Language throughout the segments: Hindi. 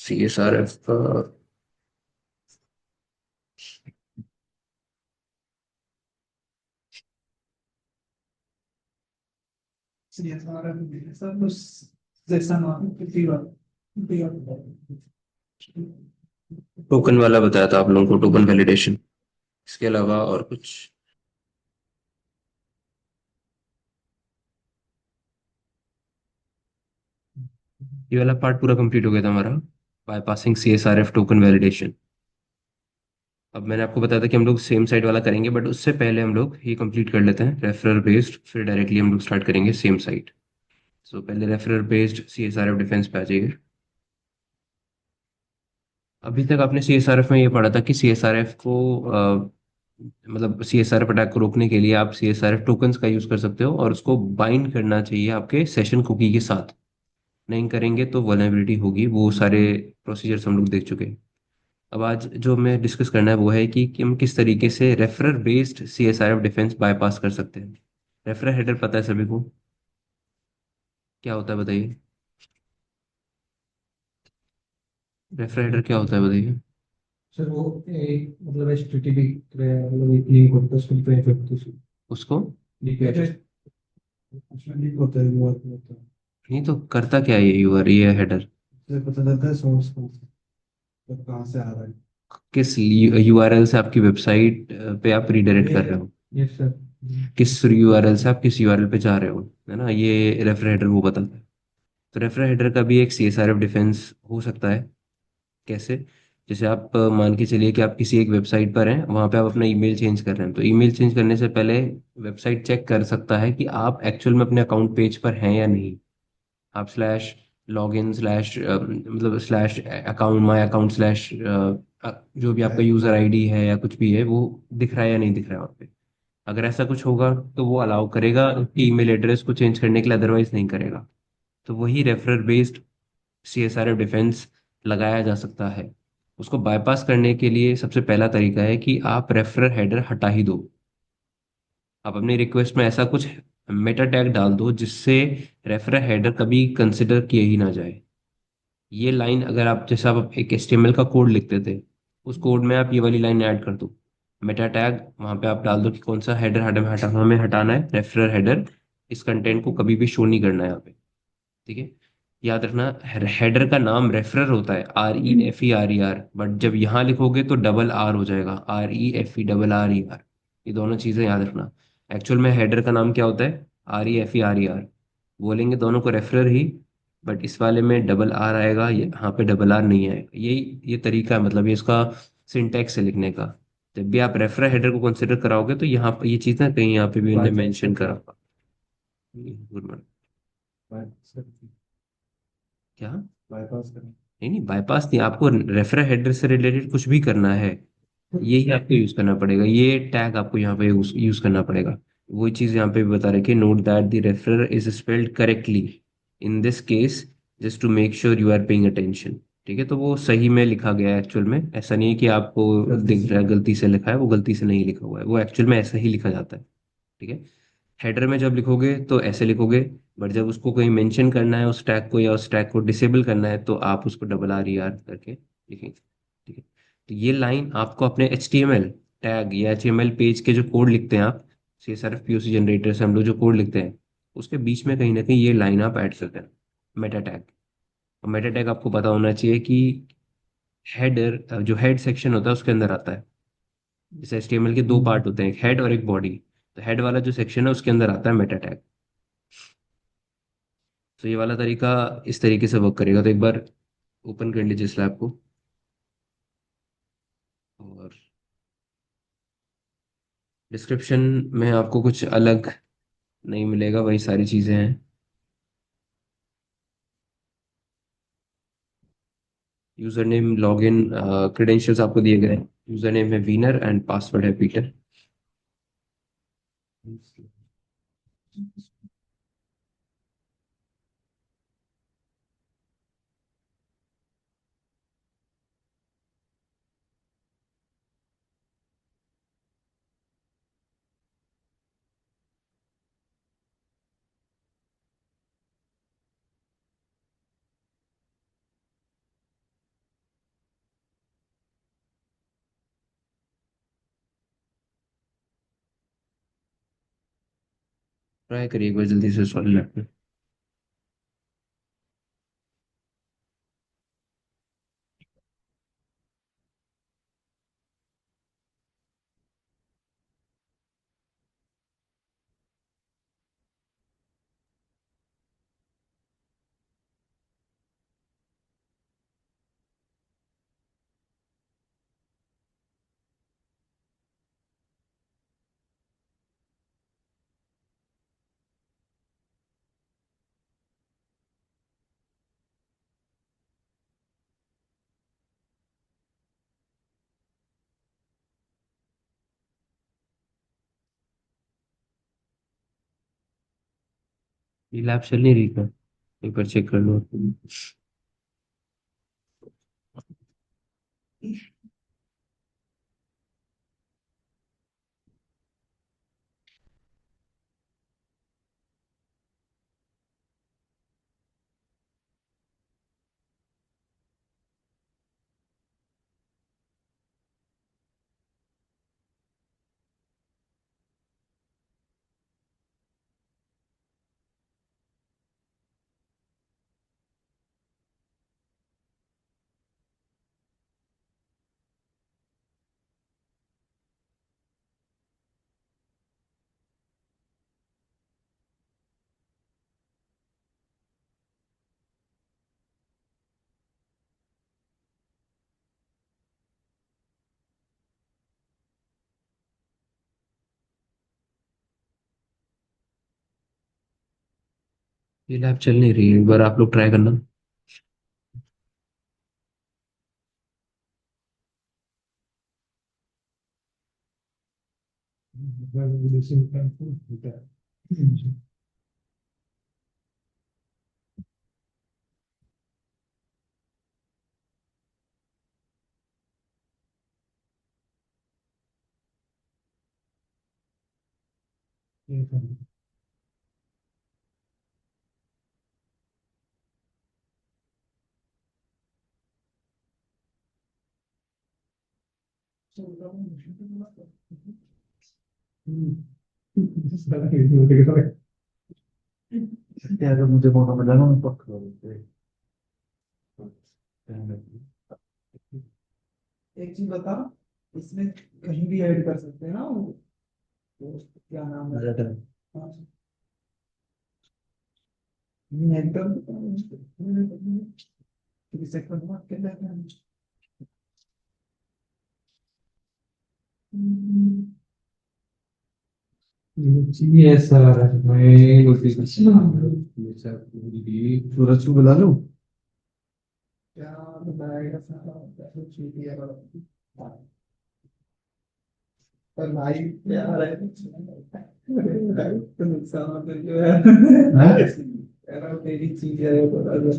CSRF का Sería ahora esa pues de esa no efectiva token वाला बताया था आप लोगों को, टोकन वैलिडेशन। इसके अलावा और कुछ? ये वाला पार्ट पूरा कंप्लीट हो गया था हमारा, बाईपासिंग CSRF टोकन वैलिडेशन। अब मैंने आपको बताया था कि हम लोग सेम साइड वाला करेंगे, बट उससे पहले हम लोग ये कंप्लीट कर लेते हैं रेफरर बेस्ड, फिर डायरेक्टली हम लोग स्टार्ट करेंगे सेम साइड। सो पहले रेफरर बेस्ड CSRF डिफेंस पे आ जाइए। अभी तक आपने CSRF में ये पढ़ा था कि CSRF को मतलब CSRF अटैक को रोकने के लिए आप CSRF टोकन्स का यूज कर सकते हो, और उसको बाइंड करना चाहिए आपके सेशन कुकी के साथ। नहीं करेंगे तो वल्नरेबिलिटी होगी। वो सारे प्रोसीजर्स हम लोग देख चुके हैं। अब आज जो हमें डिस्कस करना है वो है कि हम किस तरीके से referrer based CSRF defence bypass कर सकते हैं। रेफरर हेडर पता है सभी को, क्या होता है बताइए? रेफरर हेडर क्या होता है बताइए? सर वो एक मतलब एचटीटीपी मतलब एक लिंक होता है उसको डिफाइन करते हैं उसको लिंक उसमें लिंक होता है वो होता है नहीं तो करता क्या है ये यूआर, ये हेडर? उससे पता चलता है सोर्स कौन सा मतलब कहाँ से आ रहा है किस URL से आपकी वेबसाइट पे आप रिडायरेक्ट ये कर रहे हो? ये सर किस URL से आप किस URL पे जा रहे हो, है ना? ये रेफर हेडर वो बताता है। तो रेफर हेडर का भी एक CSRF डिफेंस हो सकता है। कैसे? जैसे आप मान के चलिए कि आप किसी एक वेबसाइट पर हैं, वहां पे आप अपना ईमेल चेंज कर रहे हैं, तो ईमेल चेंज करने से पहले वेबसाइट चेक कर सकता है कि आप एक्चुअल में अपने अकाउंट पेज पर हैं या नहीं। आप स्लैश लॉग इन स्लैश मतलब slash account my account slash जो भी आपका यूजर आईडी है या कुछ भी है, वो दिख रहा है या नहीं दिख रहा है वहाँ पे। अगर ऐसा कुछ होगा तो वो अलाउ करेगा ईमेल एड्रेस को चेंज करने के लिए, अदरवाइज नहीं करेगा। तो वही रेफरर बेस्ड CSRF डिफेंस लगाया जा सकता है। उसको बाईपास करने के लिए सबसे पहला तरीका है कि आप रेफरर हेडर हटा ही दो। आप अपनी रिक्वेस्ट में ऐसा कुछ मेटा टैग डाल दो जिससे रेफरर हेडर कभी कंसिडर किए ही ना जाए। ये लाइन अगर आप, जैसे आप एक HTML का कोड लिखते थे, उस कोड में आप ये वाली लाइन ऐड कर दो, मेटा टैग वहां पे आप डाल दो कि कौन सा हेडर हमें हटाना है, रेफरर हेडर। इस कंटेंट को कभी भी शो नहीं करना है यहाँ पे। ठीक है? याद रखना, हेडर का नाम रेफरर होता है, REFERER, बट जब यहाँ लिखोगे तो डबल आर हो जाएगा, REFERRER। ये दोनों चीजें याद रखना। एक्चुअल में हेडर का नाम क्या होता है? REFERER। बोलेंगे दोनों को रेफरर ही, बट इस वाले में डबल आर आएगा, यहाँ पे डबल आर नहीं आएगा। ये तरीका है, मतलब ये इसका सिंटैक्स है लिखने का। जब भी आप रेफरर हेडर को कंसिडर कराओगे तो यहाँ पे ये चीज ना कहीं यहाँ पे भी उन्हें मेंशन करा होगा। Good morning. क्या? बाईपास करें नहीं नहीं, बाईपास नहीं, आपको रेफरर हेडर से रिलेटेड कुछ भी करना है, यही आपको यूज करना पड़ेगा। ये टैग आपको यहाँ पे यूज करना पड़ेगा। वही चीज यहाँ पे भी बता रहे कि note that the referrer is spelled correctly in this case, just to make sure you are paying attention. ठीक है? तो वो सही में लिखा गया है एक्चुअल में, ऐसा नहीं है कि आपको दिख रहा है गलती से लिखा है, वो गलती से नहीं लिखा हुआ है, वो एक्चुअल में ऐसा ही लिखा जाता है। ठीक है? हेडर में जब लिखोगे तो ऐसे लिखोगे, बट जब उसको कोई मेंशन करना है उस टैग को, या उस टैग को डिसेबल करना है, तो आप उसको डबल RER करके लिखेंगे। ठीक है? तो ये लाइन आपको अपने HTML टैग या HTML पेज के जो कोड लिखते हैं आप, CSRF POC जनरेटर से हम लोग जो कोड लिखते हैं, उसके बीच में कहीं ना कहीं ये लाइन आप ऐड करते हैं, मेटा टैग। और मेटा टैग आपको पता होना चाहिए कि हेडर जो हेड सेक्शन होता है उसके अंदर आता है। जैसे HTML के दो पार्ट होते हैं, एक हेड और एक बॉडी। तो हेड वाला जो सेक्शन है उसके अंदर आता है मेटा टैग। तो ये वाला तरीका इस तरीके से वर्क करेगा। तो एक बार ओपन कर लीजिए स्लैब को, और डिस्क्रिप्शन में आपको कुछ अलग नहीं मिलेगा, वही सारी चीज़ें हैं। User name, log in, credentials आपको दिए गए हैं। यूजर नेम है वीनर एंड पासवर्ड है पीटर। ट्राई करिए एक बार जल्दी से सॉल्व लैब में। ये लैब चल नहीं रही क्या? एक बार चेक कर लो। ये लैब चल नहीं रही है, एक बार आप लोग ट्राई करना। रेवोल्यूशन का होता है। ये करना। सारा ये बोल रहा है। यार मुझे मौका मिला ना मैं पक्का बोलते। एक चीज बता, इसमें कहीं भी ऐड कर सकते हैं ना वो क्या नाम है? हाँ, नहीं, एकदम सेकंड में क्या कहते हैं? जी ऐसा मैं उसी ये सब पूरी सूरज को बुला लूं क्या बताएगा सारा कैसे चीटिंग है पर भाई यार है भाई तो नुकसान होता है जो है यार तेरी चीज है ये बता दो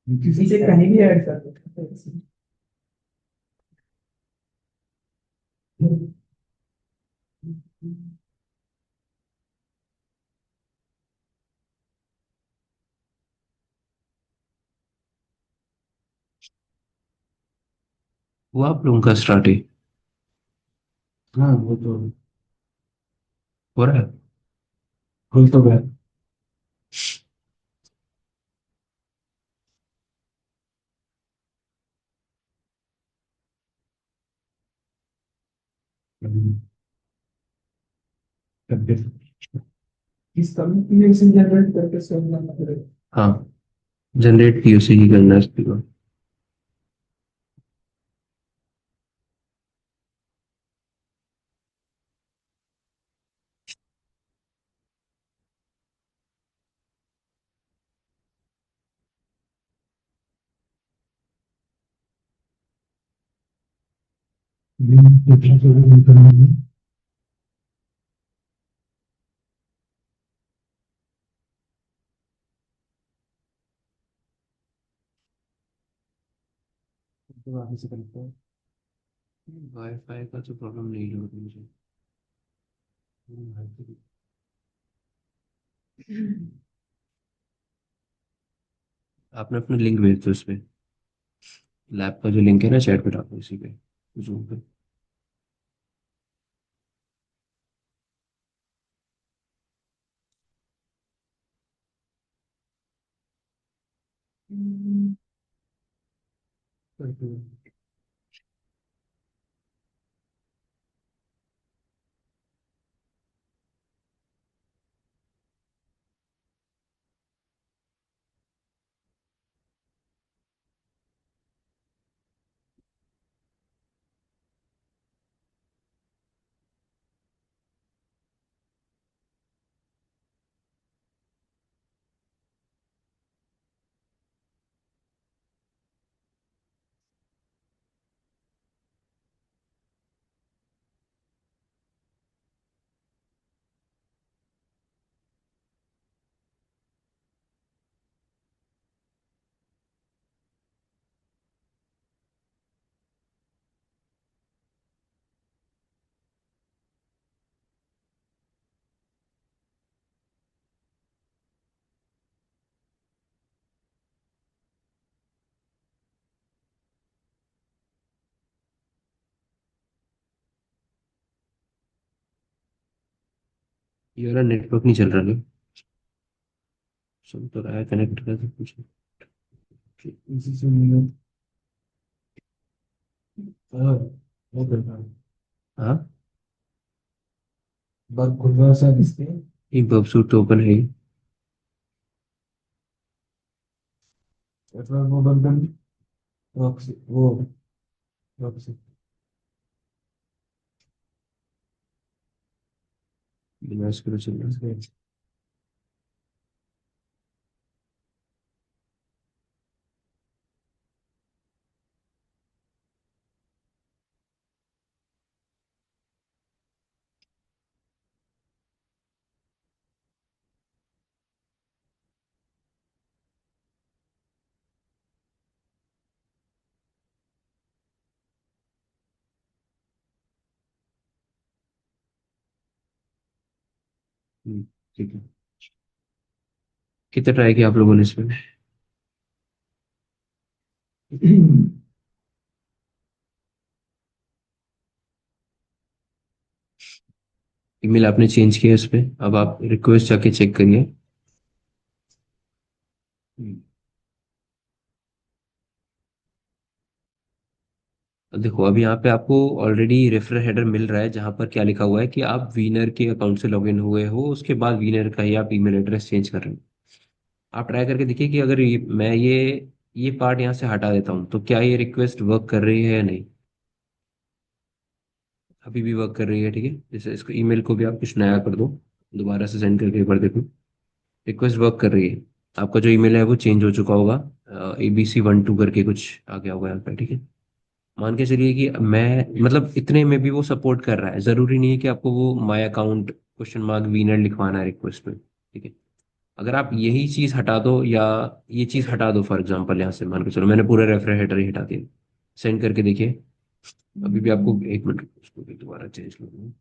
किसी से कहीं भी ऐड कर सकते वो आप लोगों का स्टार्ट ही हाँ वो तो हो रहा है। खुल तो गया इस कम्युनिकेशन जनरेट करके सोचना मतलब हाँ, जनरेट पीओसी ही करना है इसके बाद। तो आगे से करते हैं। वाईफाई का तो प्रॉब्लम नहीं लग रही मुझे। आपने अपना लिंक भेज दो उस पे। लैब का जो लिंक है ना, चैट पे डालो इसी पे, जूम पे। ये वाला नेटवर्क नहीं चल रहा ना? सुन तो रहा है, कनेक्ट कर सब कुछ। इसी से मैंने हाँ वो करना है। हाँ, बात खुल रहा है शायद इसके। एक बब सूट तो ओपन है ही। नेटवर्क वो बंद कर। प्रॉक्सी वो प्रॉक्सी। बिना इसके तो चल रहा है। इसके ठीक है। कितने ट्राई किया आप लोगों ने इसमें? ईमेल आपने चेंज किया इस पे, अब आप रिक्वेस्ट जाके चेक करिए। हम्म, देखो अभी यहाँ पे आपको ऑलरेडी रेफरल हेडर मिल रहा है, जहाँ पर क्या लिखा हुआ है कि आप वीनर के अकाउंट से लॉगिन हुए हो, उसके बाद वीनर का ही आप ईमेल एड्रेस चेंज कर रहे हो। आप ट्राई करके देखिए कि अगर मैं ये पार्ट यहाँ से हटा देता हूँ तो क्या ये रिक्वेस्ट वर्क कर रही है या नहीं। अभी भी वर्क कर रही है, ठीक है। जैसे इसको ईमेल को भी आप कुछ नया कर दो, दोबारा से सेंड करके एक बार देखो, रिक्वेस्ट वर्क कर रही है। आपका जो ईमेल है वो चेंज हो चुका होगा, ABC12 करके कुछ आ गया होगा यहाँ पे, ठीक है। मान के चलिए कि मैं मतलब इतने में भी वो सपोर्ट कर रहा है, जरूरी नहीं है कि आपको वो my account question mark winner लिखवाना है रिक्वेस्ट में, ठीक है। अगर आप यही चीज हटा दो या ये चीज हटा दो, फॉर एग्जांपल यहाँ से मान के चलो मैंने पूरा रेफर हेडर ही हटा दिया, सेंड करके देखिए। अभी भी आपको एक मिनट उसको भी दोबारा चेंज कर दूँ।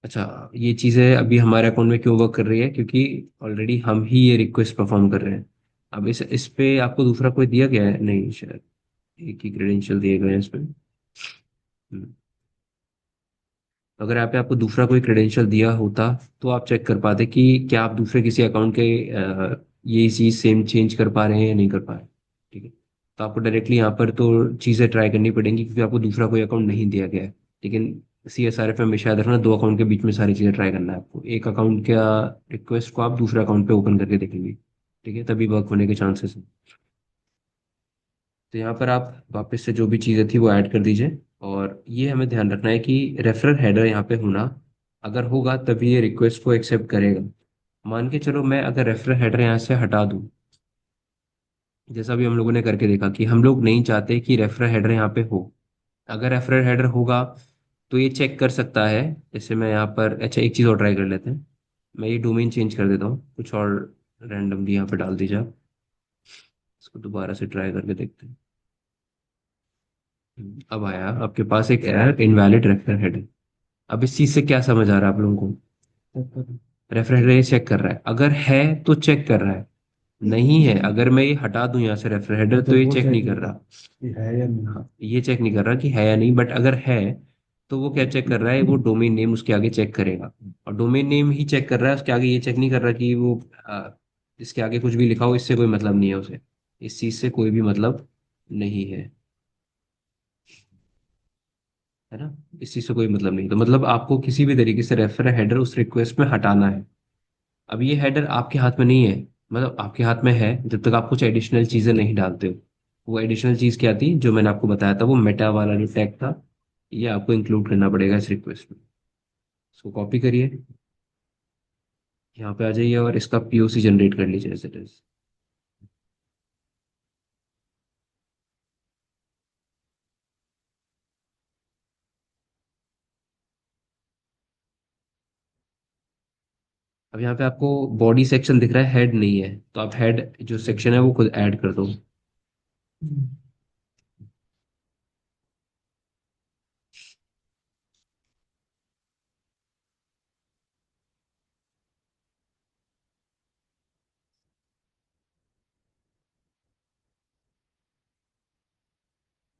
अच्छा, ये चीज़ें अभी हमारे अकाउंट में क्यों वर्क कर रही है, क्योंकि ऑलरेडी हम ही ये रिक्वेस्ट परफॉर्म कर रहे हैं। अब इस पे आपको दूसरा कोई दिया गया है नहीं शायद, एक ही क्रेडेंशियल दिए गए हैं इस पे। हम्म। अगर यहाँ पे आपको दूसरा कोई क्रेडेंशियल दिया होता तो आप चेक कर पाते कि क्या आप दूसरे किसी अकाउंट के ये चीज़ सेम चेंज कर पा रहे हैं या नहीं कर पा रहे हैं, ठीक है। तो आपको डायरेक्टली यहाँ पर तो चीज़ें ट्राई करनी पड़ेंगी, क्योंकि आपको दूसरा कोई अकाउंट नहीं दिया गया है। लेकिन CSRF में हमेशा याद रखना, दो अकाउंट के बीच में सारी चीज़ें ट्राई करना है आपको। एक अकाउंट का रिक्वेस्ट को आप दूसरे अकाउंट पे ओपन करके देखेंगे, ठीक है, तभी वर्क होने के चांसेस हैं। तो यहाँ पर आप वापस से जो भी चीज़ें थी वो ऐड कर दीजिए। और ये हमें ध्यान रखना है कि रेफरल हेडर यहाँ पे होना, अगर होगा तभी ये रिक्वेस्ट को एक्सेप्ट करेगा। मान के चलो मैं अगर रेफरल हेडर यहाँ से हटा दूँ, जैसा भी हम लोगों ने करके देखा कि हम लोग नहीं चाहते कि रेफरल हेडर यहाँ पे हो। अगर रेफरल हेडर होगा तो ये चेक कर सकता है। जैसे मैं यहाँ पर, अच्छा एक चीज़ और ट्राई कर लेते हैं। मैं ये डोमेन चेंज कर देता हूँ, कुछ और रैंडमली यहाँ पे डाल दीजिए आप। इसको दोबारा से ट्राई करके देखते हैं। अब आया आपके पास एक एरर, इनवैलिड रेफरल हेडर। अब इस चीज से क्या समझ आ रहा है आप लोगों को? रेफरल हेडर ये चेक कर रहा है, अगर है तो चेक कर रहा है, नहीं है अगर मैं ये हटा दूं यहाँ से रेफरल हेडर तो तो ये वो चेक चेक नहीं नहीं कर कर रहा। कि है या नहीं। हाँ, ये चेक नहीं कर रहा कि है या नहीं, बट अगर है तो वो क्या चेक कर रहा है, वो डोमेन नेम उसके आगे चेक करेगा। और डोमेन नेम ही चेक कर रहा है, उसके आगे ये चेक नहीं कर रहा कि वो इसके आगे कुछ भी लिखा हो, इससे कोई मतलब नहीं है उसे। इस चीज से कोई भी मतलब नहीं है। है ना। इस चीज से कोई मतलब नहीं, तो मतलब आपको किसी भी तरीके से रेफर हेडर उस रिक्वेस्ट में हटाना है। अब ये हेडर आपके हाथ में नहीं है, मतलब आपके हाथ में है जब तक आप कुछ एडिशनल चीजें नहीं डालते हो। वो एडिशनल चीज क्या थी जो मैंने आपको बताया था, वो मेटा वाला जो टैग था, ये आपको इंक्लूड करना पड़ेगा इस रिक्वेस्ट में। इसको कॉपी करिए, यहाँ पे आ जाइए और इसका पीओसी जनरेट कर लीजिए एज इट इज। अब यहाँ पे आपको बॉडी सेक्शन दिख रहा है, हेड नहीं है, तो आप हेड जो सेक्शन है वो खुद ऐड कर दो।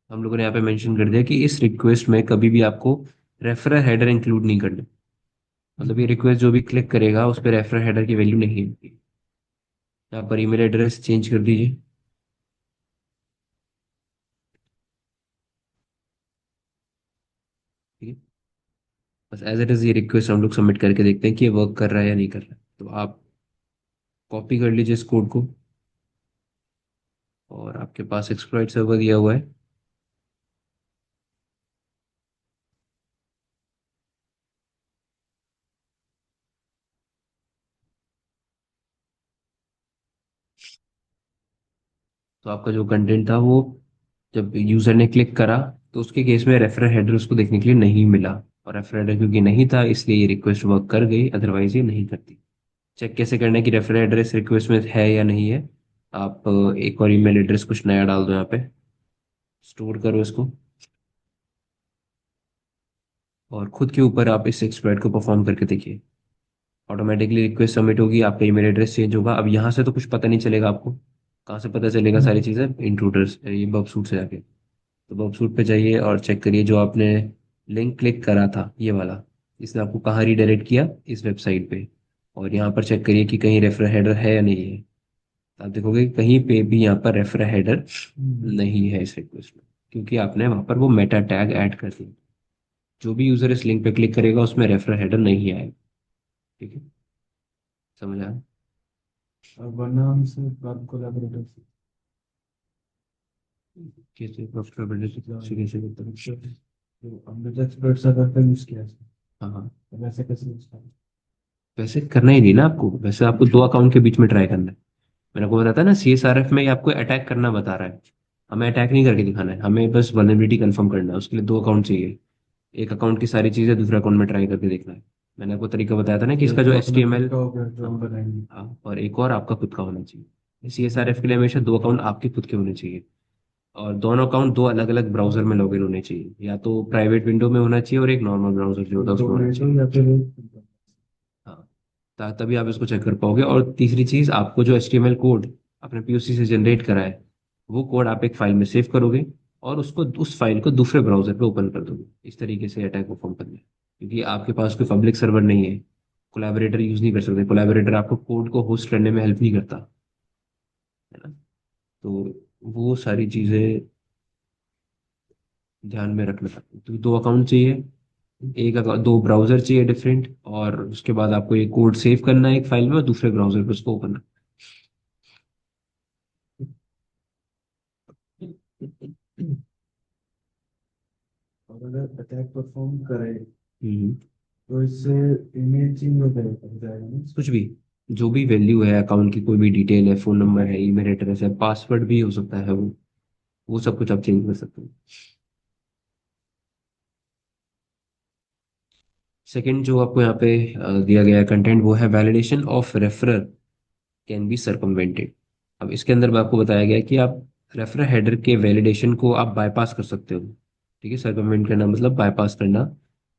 हम लोगों ने यहाँ पे मेंशन कर दिया कि इस रिक्वेस्ट में कभी भी आपको रेफरर हेडर इंक्लूड नहीं करना। मतलब ये रिक्वेस्ट जो भी क्लिक करेगा उस पर रेफरर हेडर की वैल्यू नहीं होगी। यहाँ पर ईमेल एड्रेस चेंज कर दीजिए। ठीक है। बस एज इट इज ये रिक्वेस्ट हम लोग सबमिट करके देखते हैं कि ये वर्क कर रहा है या नहीं कर रहा है। तो आप कॉपी कर लीजिए इस कोड को, और आपके पास एक्सप्लॉइट सर्वर दिया हुआ है। तो आपका जो कंटेंट था वो जब यूजर ने क्लिक करा, तो उसके केस में रेफरर हेडर उसको देखने के लिए नहीं मिला। और रेफरर हेडर क्योंकि नहीं था, इसलिए ये रिक्वेस्ट वर्क कर गई, अदरवाइज ये नहीं करती। चेक कैसे करना है कि रेफरर एड्रेस रिक्वेस्ट में है या नहीं है। आप एक और ईमेल एड्रेस कुछ नया डाल दो यहाँ पे, स्टोर करो इसको, और खुद के ऊपर आप इस एक्सप्लॉइट को परफॉर्म करके देखिए। ऑटोमेटिकली रिक्वेस्ट सबमिट होगी, आपका ईमेल एड्रेस चेंज होगा। अब यहाँ से तो कुछ पता नहीं चलेगा आपको, कहाँ से पता चलेगा सारी चीज़ें, इंट्रूडर्स ये बब सूट से जाके। तो बब सूट पे जाइए और चेक करिए जो आपने लिंक क्लिक करा था ये वाला, इसने आपको कहाँ रिडायरेक्ट किया, इस वेबसाइट पे। और यहाँ पर चेक करिए कि कहीं रेफर हेडर है या नहीं है। तो आप देखोगे कि कहीं पे भी यहाँ पर रेफर हेडर नहीं है इस रिक्वेस्ट में, क्योंकि आपने वहाँ पर वो मेटा टैग ऐड कर दिया। जो भी यूजर इस लिंक पे क्लिक करेगा उसमें रेफर हेडर नहीं आएगा। ठीक है। समझ आया। और वरना हम से बात कोलैबोरेटर से कैसे प्रॉफिटेबिलिटी से कैसे करते हैं। तो हमने जो एक्सपर्ट सर्वर का यूज किया है हाँ हाँ। तो वैसे कैसे यूज करें? वैसे करना ही नहीं ना आपको, वैसे आपको दो अकाउंट के बीच में ट्राई करना है। मैंने आपको बताया था ना, सीएसआरएफ में ये आपको अटैक करना बता रहा है। हमें अटैक नहीं करके दिखाना है, हमें बस वल्नरेबिलिटी कंफर्म करना है। उसके लिए दो अकाउंट चाहिए। एक अकाउंट की सारी चीजें दूसरे अकाउंट में ट्राई करके देखना है। मैंने आपको तरीका बताया था ना कि ये इसका जो तो एच टी अपना एम खुद एल। का हो गया जो हम हाँ। बनाएंगे। हाँ, और एक और आपका खुद का होना चाहिए। सीएसआरएफ के लिए हमेशा दो अकाउंट आपके खुद के होने चाहिए। और दोनों अकाउंट दो अलग अलग ब्राउजर में लॉगिन होने चाहिए, या तो प्राइवेट विंडो में होना चाहिए और एक नॉर्मल ब्राउजर जो होता है उसमें होना इनकॉग्निटो चाहिए। या फिर हाँ। तभी आप इसको चेक कर पाओगे। और तीसरी चीज, आपको जो HTML कोड अपने पीओसी से जनरेट करा है, वो कोड आप एक फाइल में सेव करोगे, और उसको उस फाइल को दूसरे ब्राउजर पे ओपन कर दोगे। इस तरीके से अटैक परफॉर्म करना है, क्योंकि आपके पास कोई पब्लिक सर्वर नहीं है। कोलैबोरेटर यूज नहीं कर सकते, कोलैबोरेटर आपको कोड को होस्ट करने में हेल्प नहीं करता। है ना। तो वो सारी चीजें ध्यान में रखना। तो दो अकाउंट चाहिए, एक अकाउंट, दो ब्राउजर चाहिए डिफरेंट, और उसके बाद आपको ये कोड सेव करना है एक फाइल में और दूसरे ब्राउजर पे उसको ओपन। और अगर अटैक परफॉर्म करे हम्म। तो इससे इमेजिंग वगैरह कर जाएगा ना। कुछ भी, जो भी वैल्यू है अकाउंट की, कोई भी डिटेल है, फोन नंबर है, ईमेल एड्रेस है, पासवर्ड भी हो सकता है, वो सब कुछ आप चेंज कर सकते हो। सेकंड जो आपको यहाँ पे दिया गया है कंटेंट, वो है validation of referrer can be circumvented. अब इसके अंदर मैं आपको बताया गया है कि आप रेफरर हेडर के वैलिडेशन को आप बाईपास कर सकते हो। ठीक है, सर्कमवेंट करना मतलब बाईपास करना।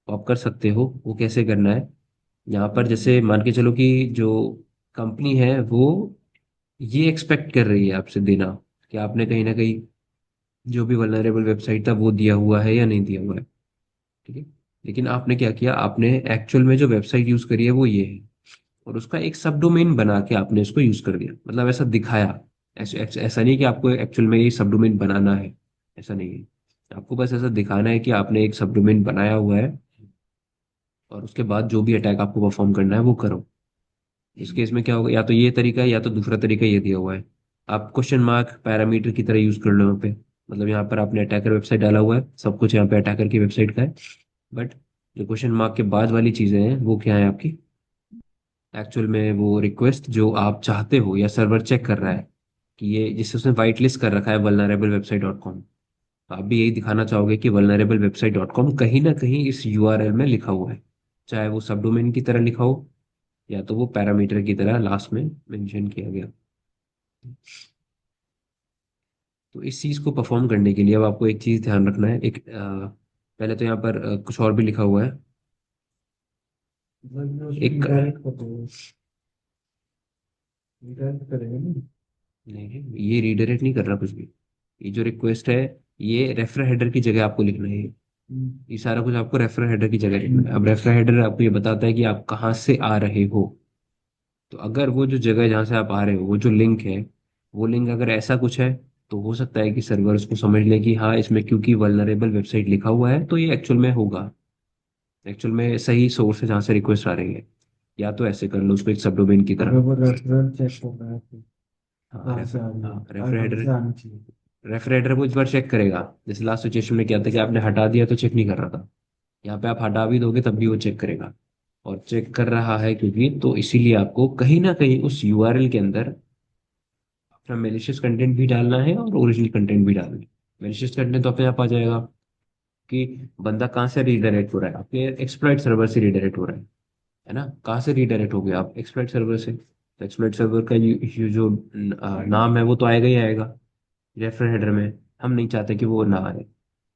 तो आप कर सकते हो, वो कैसे करना है। यहाँ पर जैसे मान के चलो कि जो कंपनी है वो ये एक्सपेक्ट कर रही है आपसे देना, कि आपने कहीं ना कहीं जो भी वल्नरेबल वेबसाइट था वो दिया हुआ है या नहीं दिया हुआ है। ठीक है। लेकिन आपने क्या किया, आपने एक्चुअल में जो वेबसाइट यूज करी है वो ये है, और उसका एक सब डोमेन बना के आपने उसको यूज कर दिया, मतलब ऐसा दिखाया। ऐसा नहीं कि आपको एक्चुअल में ये सब डोमेन बनाना है, ऐसा नहीं है। आपको बस ऐसा दिखाना है कि आपने एक सब डोमेन बनाया हुआ है, और उसके बाद जो भी अटैक आपको परफॉर्म करना है वो करो। इस केस में क्या होगा, या तो ये तरीका है या तो दूसरा तरीका ये दिया हुआ है। आप क्वेश्चन मार्क पैरामीटर की तरह यूज कर लो यहाँ पे। मतलब यहाँ पर आपने अटैकर वेबसाइट डाला हुआ है, सब कुछ यहाँ पे अटैकर की वेबसाइट का है, बट जो क्वेश्चन मार्क के बाद वाली चीजें हैं वो क्या है आपकी, एक्चुअल में वो रिक्वेस्ट जो आप चाहते हो या सर्वर चेक कर रहा है कि ये, जिससे उसने वाइट लिस्ट कर रखा है वल्नरेबल वेबसाइट डॉट कॉम। आप भी यही दिखाना चाहोगे कि वल्नरेबल वेबसाइट डॉट कॉम कहीं ना कहीं इस यूआरएल में लिखा हुआ है, चाहे वो सब डोमेन की तरह लिखा हो या तो वो पैरामीटर की तरह लास्ट में मेंशन किया गया। तो इस चीज को परफॉर्म करने के लिए अब आपको एक चीज ध्यान रखना है, पहले तो यहाँ पर कुछ और भी लिखा हुआ है। एक, डायरेक्ट करेंगे ना। नहीं ये रीडायरेक्ट नहीं कर रहा कुछ भी, ये जो रिक्वेस्ट है ये रेफर हेडर की जगह आपको लिखना है। ये सारा कुछ आपको रेफर हेडर की जगह लिखना है। अब रेफर हेडर आपको ये बताता है कि आप कहाँ से आ रहे हो। तो अगर वो जो जगह जहाँ से आप आ रहे हो, वो जो लिंक है, वो लिंक अगर ऐसा कुछ है, तो हो सकता है कि सर्वर उसको समझ ले कि हाँ इसमें क्योंकि वल्नरेबल वेबसाइट लिखा हुआ है तो ये एक्चुअल में होगा, एक्चुअल में सही सोर्स है जहाँ से रिक्वेस्ट आ रही है। या तो ऐसे कर लो उसको एक सब डोमेन की अगर तरह। वो रेफरेंस चेक होगा तो हाँ कहाँ से रेफर, आ रही हाँ है, रेफर कहाँ हेडर, से आनी चाहिए। रेफरेटर वो इस बार चेक करेगा। जैसे लास्ट सिचुएशन में क्या था कि आपने हटा दिया तो चेक नहीं कर रहा था, यहाँ पे आप हटा भी दोगे तब भी वो चेक करेगा। और चेक कर रहा है क्योंकि, तो इसीलिए आपको कहीं ना कहीं उस यूआरएल के अंदर अपना मेलिशियस कंटेंट भी डालना है और ओरिजिनल कंटेंट भी डालना है। मेलिशियस कंटेंट तो अपने आप आ जाएगा कि बंदा कहाँ से रीडायरेक्ट हो रहा है, आपके एक्सप्लॉइट सर्वर से रीडायरेक्ट हो रहा है ना। कहाँ से रीडायरेक्ट हो गया आप, एक्सप्लॉइट सर्वर से, तो एक्सप्लॉइट सर्वर का जो नाम है वो तो आएगा ही आएगा रेफर हेडर में। हम नहीं चाहते कि वो ना आए।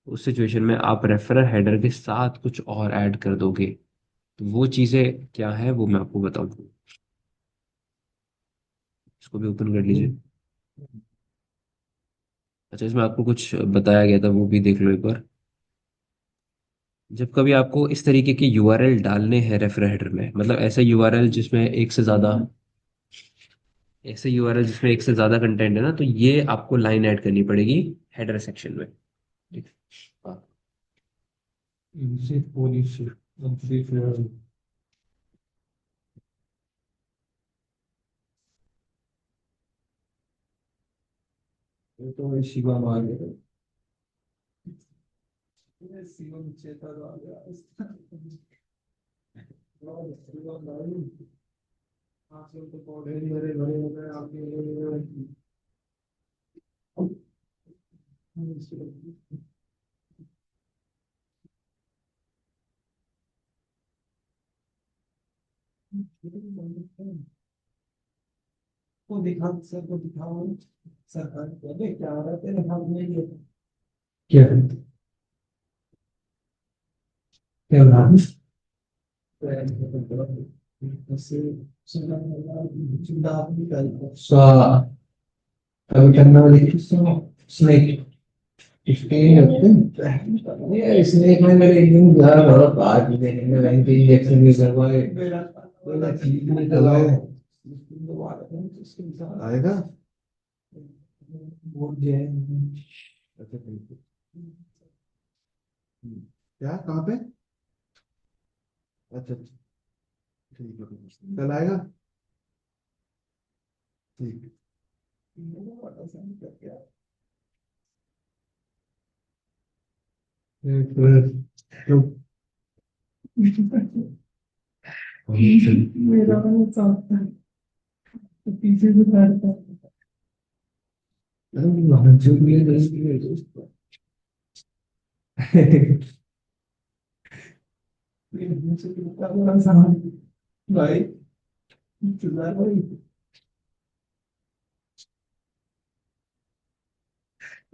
उस सिचुएशन में आप रेफरर हेडर के साथ कुछ और ऐड कर दोगे, तो वो चीजें क्या है वो मैं आपको बताऊंगा। इसको भी ओपन कर लीजिए। अच्छा, इसमें आपको कुछ बताया गया था वो भी देख लो एक बार। जब कभी आपको इस तरीके के यूआरएल डालने हैं रेफर हेडर में, मतलब ऐसे यूआरएल जिसमें एक से ज्यादा, ऐसे यूआरएल जिसमें एक से ज्यादा कंटेंट है ना, तो ये आपको लाइन ऐड करनी पड़ेगी हेडर सेक्शन में। ठीक है। हाँ। इनसे पुलिस हमसे फिर ये तो शिवा मार गए। ये शिवम चेता आ गया। शिवा मारू। आजकल तो पौधे ही हरे भरे हो गए आपके। को दिखा सर को दिखाओ। सरकार बोले क्या हो रहा है तेरे हाथ में ये। क्या क्या हो रहा है। So, कभी करने वाली स्नेक इसके ये स्नेक में मेरे एक दिन घर बहुत बाहर भी देखने में रही थी इंजेक्शन भी करवाए कोई ना ठीक नहीं करवाए आएगा वो जो है अच्छा ठीक है क्या कहाँ पे अच्छा अच्छा ठीक है कल आएगा ठीक है तो मेरा मन चाहता है तो पीछे से बैठता है जो भी है दोस्त भाई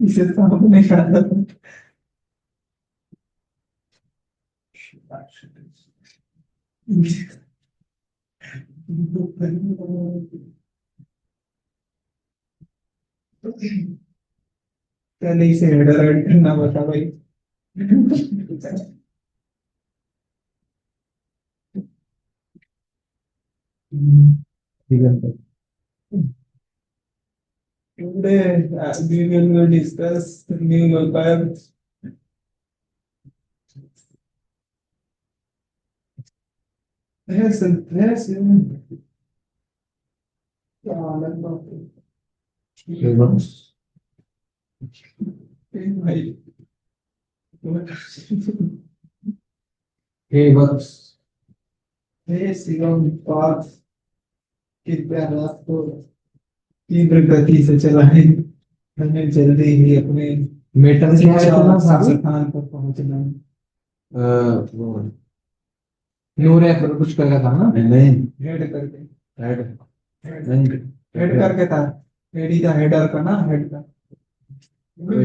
इसे सामने खाता पहले इसे हेडर ऐड करना बता भाई ठीक है। Today, we will discuss new mobile. Yes, yes, Hey, what's Hey, Shivam Partha कृपया रात को तीव्र गति से चलाएं। हमें जल्दी ही अपने मेटल क्या है तुम्हारा स्थान पर पहुंचना है। वो नूर है पर कुछ करके था ना नहीं हेड करके हेड हेड नहीं हेड करके था हेड ही था हेडर का ना हेड का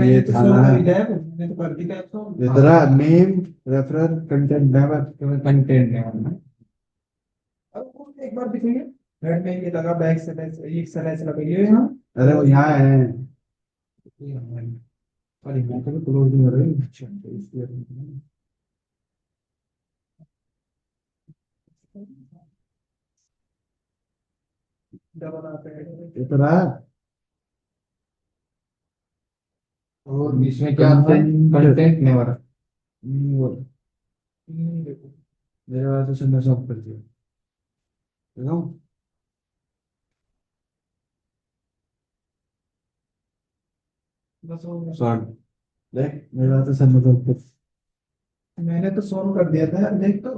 ये था ना मैंने तो कर दिया तो इधर name referrer content never content never ना अब वो एक बार दिखेंगे हेड में ये लगा बैक से एक स्लैश लगाइए यहाँ अरे वो यहाँ है पर यहाँ पे क्लोज नहीं हो रही अच्छा तो इसलिए डबल आता है इतना और इसमें क्या था कंटेंट नेवर देखो मेरे वाला तो सुनना सब कर दिया देखो बस वो सॉरी देख मेरा तो सुनना सब कर मैंने तो सोल्व कर दिया था यार देख तो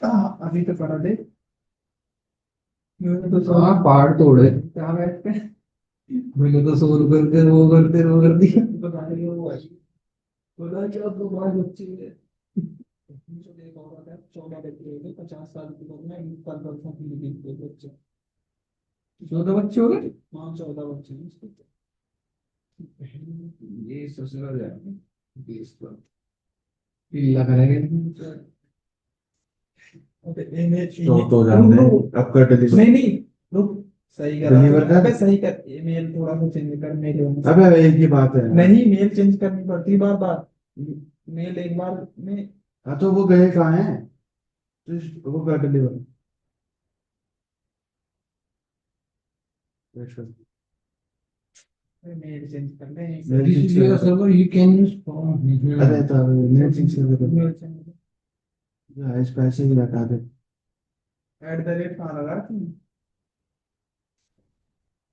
अभी तो पढ़ा देख मैंने तो हाँ पहाड़ तोड़े क्या बैठ के मैंने तो सोल्व कर दिया बता रही हो वो आई बोला क्या तो बहुत अच्छी है मुझे एक औरत है 14 बच्चे हो गए 50 साल की उम्र में कल परसों की लिखी बच्चे 14 बच्चे हो गए हाँ 14 बच्चे हैं उसके ये ससुराल जाएंगे बीस पर पिल्ला करेंगे तो जानते हैं आपका डिलीवर नहीं नहीं रुक सही कर डिलीवर कर अबे सही कर ईमेल थोड़ा सा चेंज कर मेल अबे एक ही बात है नहीं मेल चेंज करनी पड़ती बार बार मेल एक बार में हाँ तो वो गए कहाँ हैं तो वो कर डिलीवर मेल चेंज कर ले this is your server you can use phone अरे तो मेल चेंज कर दे इस पैसे भी लगा दे एट द रेट कहाँ लगा तुम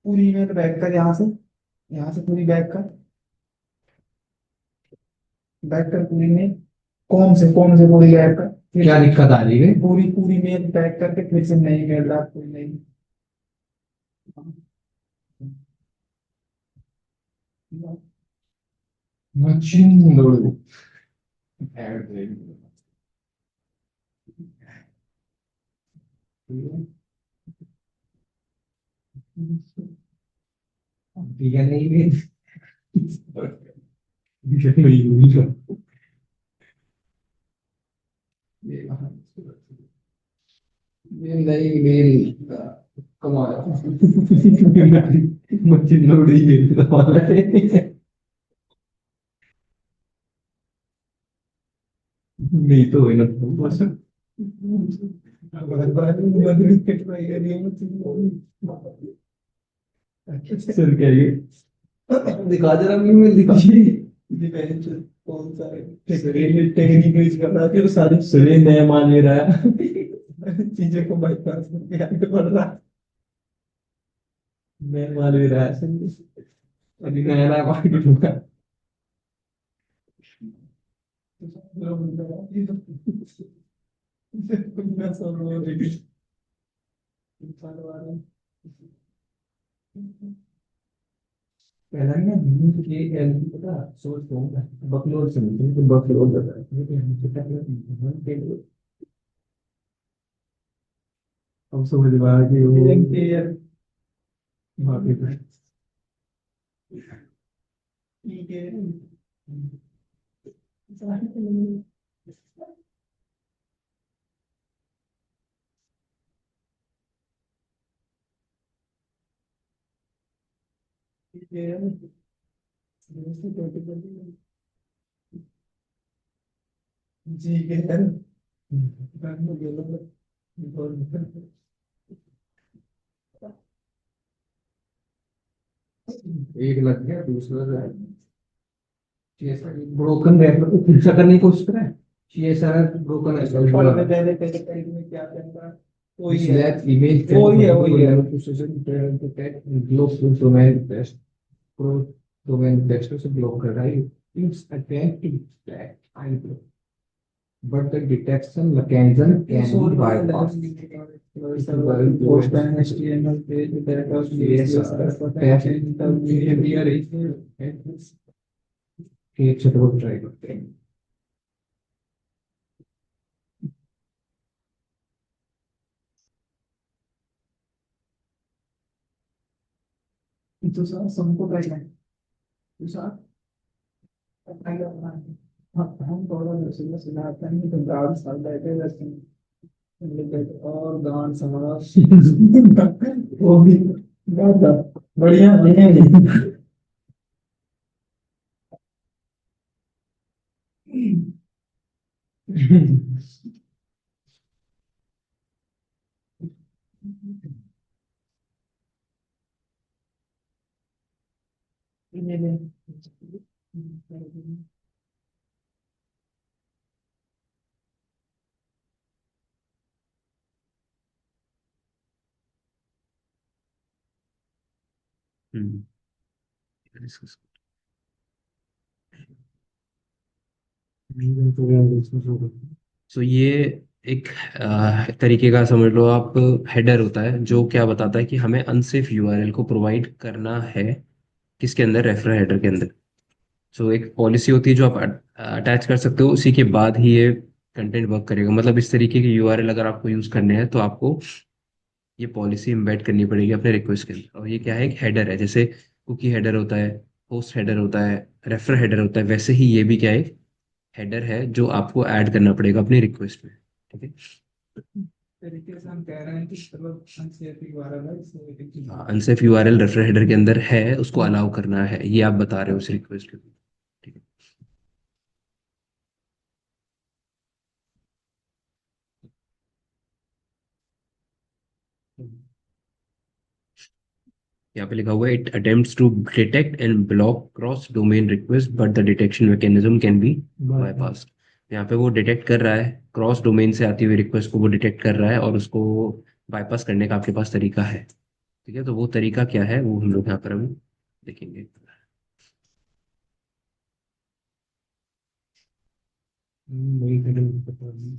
पूरी ईमेल बैक कर यहाँ से पूरी बैक कर पूरी मेल कौन से पूरी बैक कर क्या दिक्कत आ रही है पूरी पूरी मेल बैक करके फिर से नई मेल डाल कोई नहीं मशीन लोड ऐड ठीक है नहीं भी ये नई मेल कमाया मशीन लोड ही है नहीं तो है ना बस बदली कट रही है ये सर क्या ये दिखा जरा ईमेल दिखा कौन सा है टेक्निक यूज कर रहा है सारी सरे नया मान ले रहा है चीजों को बाईपास करके आगे बढ़ रहा है नया मान ले रहा है अभी नया नया मार्केट होगा पहला ना नींद के एल पता सोच रहा हूँ बकलोल से मिलते तो बकलोल बता है ये हम से पहले मन के अब समझ में आया कि वो वहाँ पे ठीक है ठीक है जी के एक लग गया, दूसरा ब्रोकन रेफर को खुद से करने की कोशिश करें। सीएसआर ब्रोकन है, और मैं पहले पहले पेज में क्या करता है, वही है, that image वही है, वही है। Globe domain test pro domain test से ब्लॉक कर रहा है। Its attempt to detect I, but the detection mechanism can be bypassed. Post an HTML page that was Yes, test in the behavior is एक से दो ट्राई करते हैं। तो सर सबको ट्राई करें, तो सर ट्राई करना है। हम थोड़ा दूसरे सुनाते हैं तो गार्ड साल बैठे रहते हैं और गान समाज वो भी ज्यादा बढ़िया बढ़िया ये ले। हम्म। डिस्कस। सो ये एक तरीके का समझ लो आप, हेडर होता है जो क्या बताता है कि हमें अनसेफ यूआरएल को प्रोवाइड करना है किसके अंदर, रेफर हेडर के अंदर। सो एक पॉलिसी होती है जो आप अटैच कर सकते हो, उसी के बाद ही ये कंटेंट वर्क करेगा। मतलब इस तरीके के यूआरएल अगर आपको यूज करने हैं तो आपको ये पॉलिसी एम्बेड करनी पड़ेगी अपने रिक्वेस्ट के अंदर। और ये क्या है, एक हेडर है। जैसे कुकी हेडर होता है, होस्ट हेडर होता है, रेफर हेडर होता है, वैसे ही ये भी क्या है, हेडर है जो आपको ऐड करना पड़ेगा अपनी रिक्वेस्ट में। ठीक है। तरीके से हम कह रहे हैं कि चलो अनसेफ यूआरएल है हाँ, इसमें अनसेफ यूआरएल रेफर हेडर के अंदर है, उसको अलाउ करना है, ये आप बता रहे हो उस रिक्वेस्ट के। ठीक है। यहाँ पे लिखा हुआ है, it attempts to detect and block cross domain request but the detection mechanism can be bypass. यहाँ पे वो डिटेक्ट कर रहा है, क्रॉस डोमेन से आती हुई रिक्वेस्ट को वो डिटेक्ट कर रहा है और उसको बाईपास करने का आपके पास तरीका है। ठीक है, तो वो तरीका क्या है वो हम लोग यहाँ पर अभी देखेंगे। वही हेडर पता नहीं।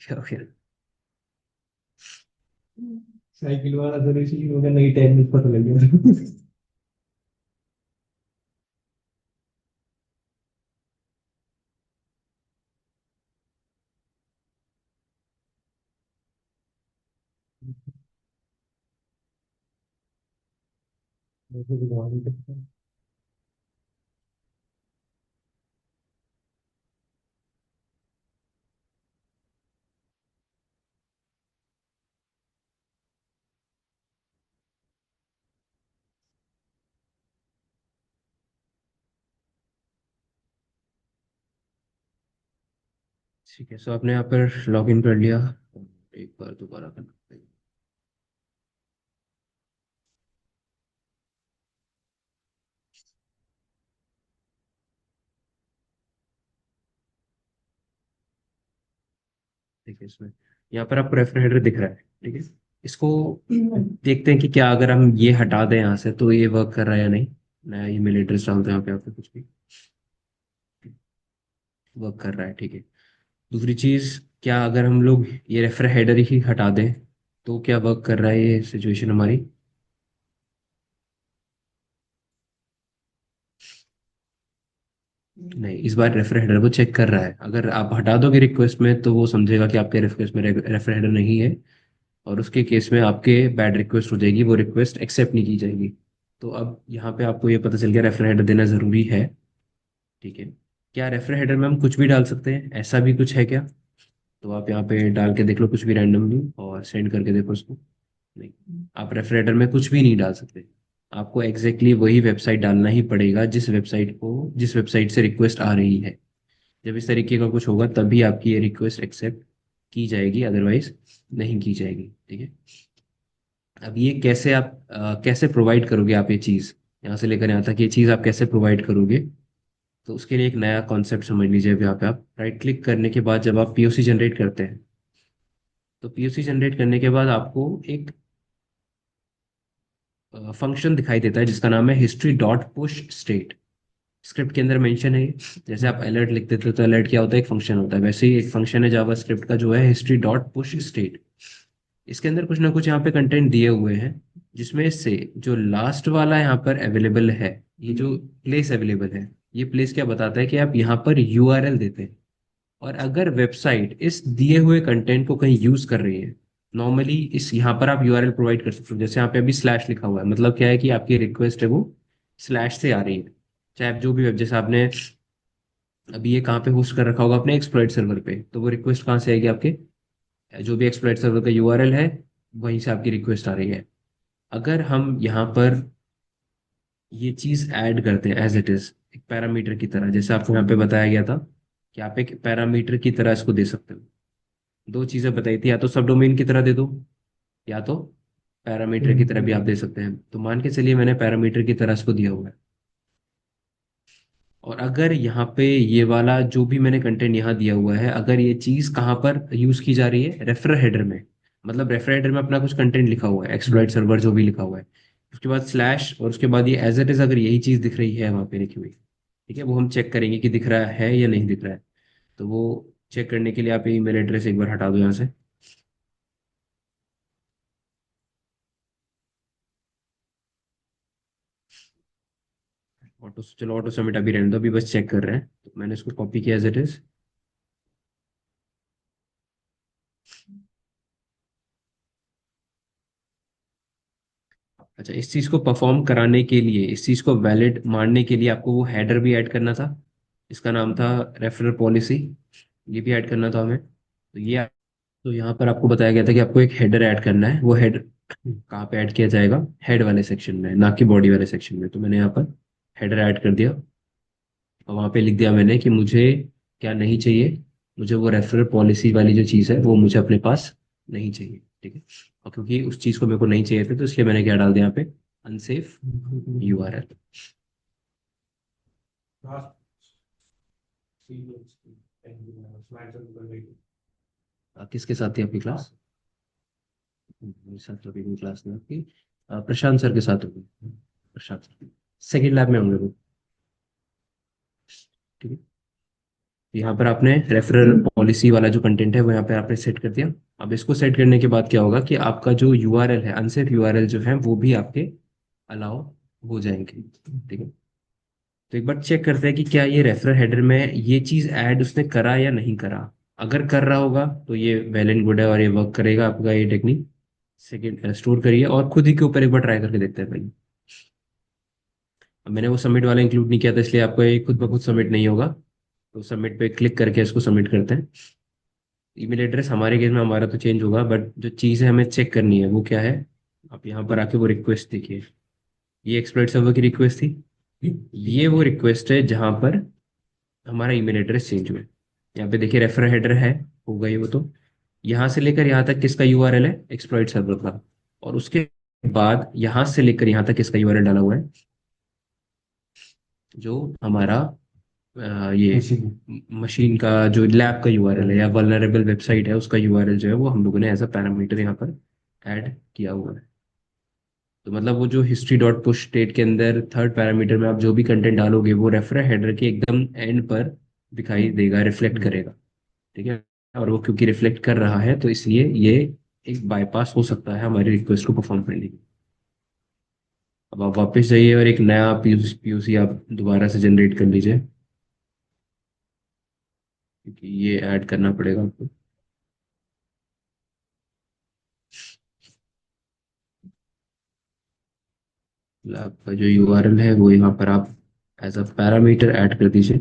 क्या हो गया? साइकिल वाला तो इसी होगा, नई टेक्निक पता लग गया। वैसे भी दिखा नहीं सकता। ठीक है, सो आपने यहाँ पर लॉग इन कर लिया, एक बार दोबारा करना पड़ेगा। ठीक है, इसमें यहाँ पर आपको रेफर हेडर दिख रहा है। ठीक है, इसको देखते हैं कि क्या अगर हम ये हटा दें यहाँ से तो ये वर्क कर रहा है या नहीं। नया ईमेल एड्रेस डालते हैं यहाँ पे, आपको कुछ भी वर्क कर रहा है। ठीक है। दूसरी चीज, क्या अगर हम लोग ये रेफर हेडर ही हटा दें तो क्या वर्क कर रहा है ये सिचुएशन हमारी? नहीं, इस बार रेफर हेडर वो चेक कर रहा है। अगर आप हटा दोगे रिक्वेस्ट में तो वो समझेगा कि आपके रिक्वेस्ट में रेफर हेडर नहीं है, और उसके केस में आपके बैड रिक्वेस्ट हो जाएगी, वो रिक्वेस्ट एक्सेप्ट नहीं की जाएगी। तो अब यहाँ पे आपको ये पता चल गया रेफर हेडर देना जरूरी है। ठीक है। क्या रेफर हेडर में हम कुछ भी डाल सकते हैं, ऐसा भी कुछ है क्या? तो आप यहाँ पे डाल के देख लो कुछ भी रैंडमली और सेंड करके देखो उसको। नहीं, आप रेफर हेडर में कुछ भी नहीं डाल सकते। आपको एग्जैक्टली वही वेबसाइट डालना ही पड़ेगा जिस वेबसाइट से रिक्वेस्ट आ रही है। जब इस तरीके का कुछ होगा तभी आपकी ये रिक्वेस्ट एक्सेप्ट की जाएगी, अदरवाइज नहीं की जाएगी। ठीक है। अब ये कैसे आप कैसे प्रोवाइड करोगे आप ये चीज़, यहाँ से लेकर यहाँ तक ये चीज़ आप कैसे प्रोवाइड करोगे। तो उसके लिए एक नया कॉन्सेप्ट समझ लीजिए। अब यहाँ पे आप राइट क्लिक करने के बाद जब आप पीओसी जनरेट करते हैं, तो पीओसी जनरेट करने के बाद आपको एक फंक्शन दिखाई देता है जिसका नाम है history dot push state. Script के अंदर मेंशन है ये। जैसे आप अलर्ट लिख देते हो तो अलर्ट क्या होता है, एक फंक्शन होता है, वैसे ही एक फंक्शन है जावा स्क्रिप्ट का जो है हिस्ट्री डॉट पुश स्टेट। इसके अंदर कुछ ना कुछ यहाँ पे कंटेंट दिए हुए हैं, जिसमें से जो लास्ट वाला यहाँ पर अवेलेबल है, ये जो प्लेस अवेलेबल है, ये प्लेस क्या बताता है कि आप यहाँ पर यूआरएल देते हैं। और अगर वेबसाइट इस दिए हुए कंटेंट को कहीं यूज कर रही है, नॉर्मली इस यहाँ पर आप यूआरएल प्रोवाइड कर सकते हो। जैसे यहाँ पे अभी स्लैश लिखा हुआ है, मतलब क्या है कि आपकी रिक्वेस्ट है वो स्लैश से आ रही है। चाहे आप जो भी वेब, जैसे आपने अभी ये कहाँ पे होस्ट कर रखा होगा अपने एक्सप्लॉइट सर्वर पे, तो वो रिक्वेस्ट कहाँ से आएगी, आपके जो भी एक्सप्लॉइट सर्वर का यूआरएल है वहीं से आपकी रिक्वेस्ट आ रही है। अगर हम यहाँ पर ये चीज ऐड करते हैं एज इट इज एक पैरामीटर की तरह, जैसे आपको यहाँ पे बताया गया था कि आप एक पैरामीटर की तरह इसको दे सकते हो। दो चीजें बताई थी, या तो सब डोमेन की तरह दे दो, या तो पैरामीटर की तरह भी आप दे सकते हैं। तो मान के चलिए मैंने पैरामीटर की तरह इसको दिया हुआ है। और अगर यहाँ पे ये वाला जो भी मैंने कंटेंट यहाँ दिया हुआ है, अगर ये चीज कहाँ पर यूज की जा रही है, रेफर हेडर में, मतलब रेफर हेडर में अपना कुछ कंटेंट लिखा हुआ है, एक्सप्लॉइट सर्वर जो भी लिखा हुआ है, उसके बाद स्लैश, और उसके बाद ये एज इट इज अगर यही चीज दिख रही है वहां पे लिखी हुई, ठीक है, वो हम चेक करेंगे कि दिख रहा है या नहीं दिख रहा है। तो वो चेक करने के लिए आप ये ईमेल एड्रेस एक बार हटा दो यहाँ से। ऑटो, चलो ऑटो सबमिट अभी रहने दो, अभी बस चेक कर रहे हैं। तो मैंने इसको कॉपी किया एज इट इज। अच्छा, इस चीज को परफॉर्म कराने के लिए, इस चीज को वैलिड मानने के लिए आपको वो हेडर भी ऐड करना था। इसका नाम था रेफरल पॉलिसी। ये भी ऐड करना था हमें। तो ये, तो यहाँ पर आपको बताया गया था कि आपको एक हेडर ऐड करना है। वो हेड कहाँ पे ऐड किया जाएगा, हेड वाले सेक्शन में, ना कि बॉडी वाले सेक्शन में। तो मैंने यहाँ पर हेडर ऐड कर दिया, और वहाँ पे लिख दिया मैंने कि मुझे क्या नहीं चाहिए, मुझे वो रेफरल पॉलिसी वाली जो चीज़ है वो मुझे अपने पास नहीं चाहिए। ठीक है। और क्योंकि उस चीज़ को मेरे को नहीं चाहिए था, तो इसलिए मैंने क्या डाल दिया यहाँ पे, अनसेफ यूआरएल। किसके साथ थी आपकी क्लास? मेरे साथ तो अभी कोई क्लास नहीं आपकी। प्रशांत सर के साथ होगी। प्रशांत सर सेकेंड लैब में होंगे वो। ठीक है। यहाँ पर आपने रेफरल पॉलिसी वाला जो कंटेंट है वो यहाँ पे आपने सेट कर दिया। अब इसको सेट करने के बाद क्या होगा कि आपका जो यूआरएल है, अनसेफ यूआरएल जो है, वो भी आपके अलाउ हो जाएंगे। ठीक है। तो एक बार चेक करते हैं कि क्या ये रेफरल हेडर में ये चीज ऐड उसने करा या नहीं करा। अगर कर रहा होगा तो ये वेल एंड गुड है और ये वर्क करेगा आपका ये टेक्निक। सेकेंड, स्टोर करिए और खुद ही के ऊपर एक बार ट्राई करके देखते हैं पहले। अब मैंने वो सबमिट वाला इंक्लूड नहीं किया था, इसलिए आपको ये खुद ब खुद सबमिट नहीं होगा। तो सबमिट पे क्लिक करके इसको सबमिट करते हैं। ईमेल एड्रेस हमारे केस में हमारा तो चेंज होगा, बट जो चीज़ है हमें चेक करनी है वो क्या है। आप यहाँ पर आके वो रिक्वेस्ट देखिए। ये एक्सप्लॉइट सर्वर की रिक्वेस्ट थी। ये वो रिक्वेस्ट है जहाँ पर हमारा ईमेल एड्रेस चेंज हुआ है। यहाँ पे देखिए रेफर हेडर है, हो गई वो तो। यहाँ से लेकर यहाँ तक किसका यूआरएल है, एक्सप्लॉइट सर्वर का। और उसके बाद यहाँ से लेकर यहाँ तक किसका यूआरएल डाला हुआ है, जो हमारा ये मशीन का जो लैब का यूआरएल है या वल्नरेबल वेबसाइट है, उसका यूआरएल जो है वो हम लोगों ने एज अ पैरामीटर यहाँ पर ऐड किया हुआ है। तो मतलब वो जो हिस्ट्री डॉट पुश स्टेट के अंदर थर्ड पैरामीटर में आप जो भी कंटेंट डालोगे वो रेफर हेडर के एकदम एंड पर दिखाई देगा, रिफ्लेक्ट करेगा। ठीक है। और वो क्योंकि रिफ्लेक्ट कर रहा है तो इसलिए ये एक बाईपास हो सकता है हमारी रिक्वेस्ट को परफॉर्म करने की। अब आप वापस जाइए और एक नया पीयूसी आप दोबारा से जनरेट कर लीजिए, क्योंकि ये ऐड करना पड़ेगा आपको। आपका जो यूआरएल है वो यहाँ पर आप एज अ पैरामीटर ऐड कर दीजिए।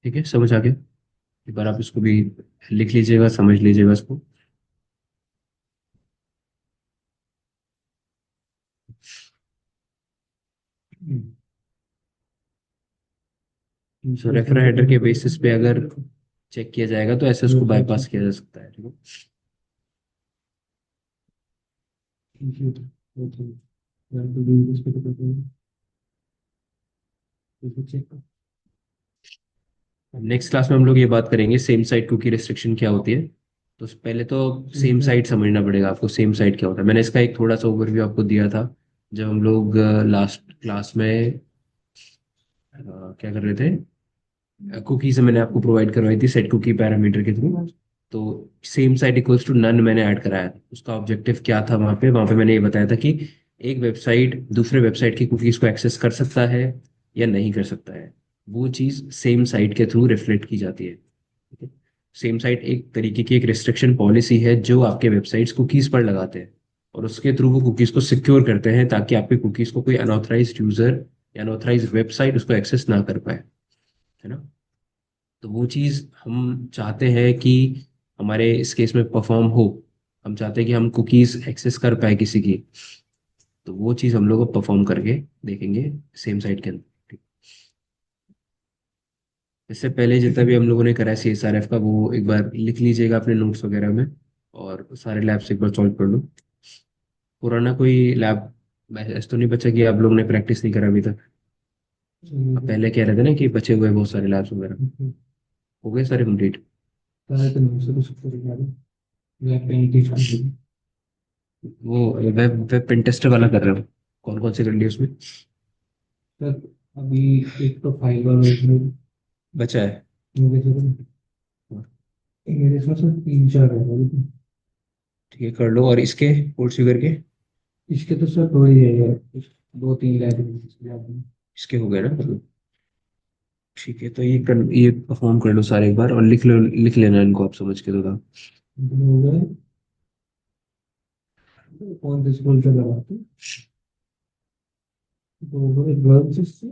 ठीक है, समझ आ गया? एक बार आप इसको भी लिख लीजिएगा, समझ लीजिएगा इसको। सो रेफर हेडर के बेसिस पे अगर चेक किया जाएगा तो ऐसे उसको बाईपास किया जा सकता है, ठीक है। नेक्स्ट क्लास में हम लोग ये बात करेंगे सेम साइट कुकी रिस्ट्रिक्शन क्या होती है। तो पहले तो सेम साइट समझना पड़ेगा आपको, सेम साइट क्या होता है। मैंने इसका एक थोड़ा सा ओवरव्यू आपको दिया था जब हम लोग लास्ट क्लास में क्या कर रहे थे, कुकीज मैंने आपको प्रोवाइड करवाई थी सेट कुकी पैरामीटर के थ्रू। तो same site equals to none मैंने ऐड कराया था। उसका ऑब्जेक्टिव क्या था वहां पे मैंने ये बताया था कि एक वेबसाइट दूसरे वेबसाइट की कुकीज को एक्सेस कर सकता है या नहीं कर सकता है। वो चीज सेम साइट के थ्रू रिफ्लेक्ट की जाती है, ठीक है। सेम साइट एक तरीके की एक रिस्ट्रिक्शन पॉलिसी है जो आपके वेबसाइट्स कुकीज पर लगाते हैं, और उसके थ्रू वो कुकीज को सिक्योर करते हैं ताकि आपके कुकीज को कोई अनऑथराइज्ड यूजर या अनऑथराइज्ड वेबसाइट उसको एक्सेस ना कर पाए, है ना। तो वो चीज़ हम चाहते हैं कि हमारे इस केस में परफॉर्म हो। हम चाहते हैं कि हम कुकीज एक्सेस कर पाए किसी की। तो वो चीज़ हम लोग परफॉर्म करके देखेंगे सेम साइट के अंदर, ठीक। इससे पहले जितना भी हम लोगों ने करा है CSRF का वो एक बार लिख लीजिएगा अपने नोट्स वगैरह में, और सारे लैब्स एक बार सॉल्व कर लो। पुराना कोई लैब ऐसा तो नहीं बचा कि आप लोगों ने प्रैक्टिस नहीं करा अभी तक? आप पहले कह रहे थे ना कि बचे हुए हैं बहुत सारे लैब्स वगैरह, हो गए सारे कंप्लीट? वो वेब वेब पेंटेस्टर वाला कर रहे हो? कौन कौन से कर लिए उसमें? सर अभी एक तो फाइल वाला इसमें बचा है? मेरे से मेरे इसमें सर 3 4 है सर। ठीक है, कर लो। और इसके कोड शुगर के? इसके तो सर दो ही है यार, 2 3 लाइब्रेरी। इसके हो गए ना मतलब? ठीक है, तो ये परफॉर्म कर लो सारे एक बार, और लिख लो, लिख लेना इनको आप समझ के थोड़ा। हो गए। कौन से स्कूल से लगाते तो वो गर्ल्स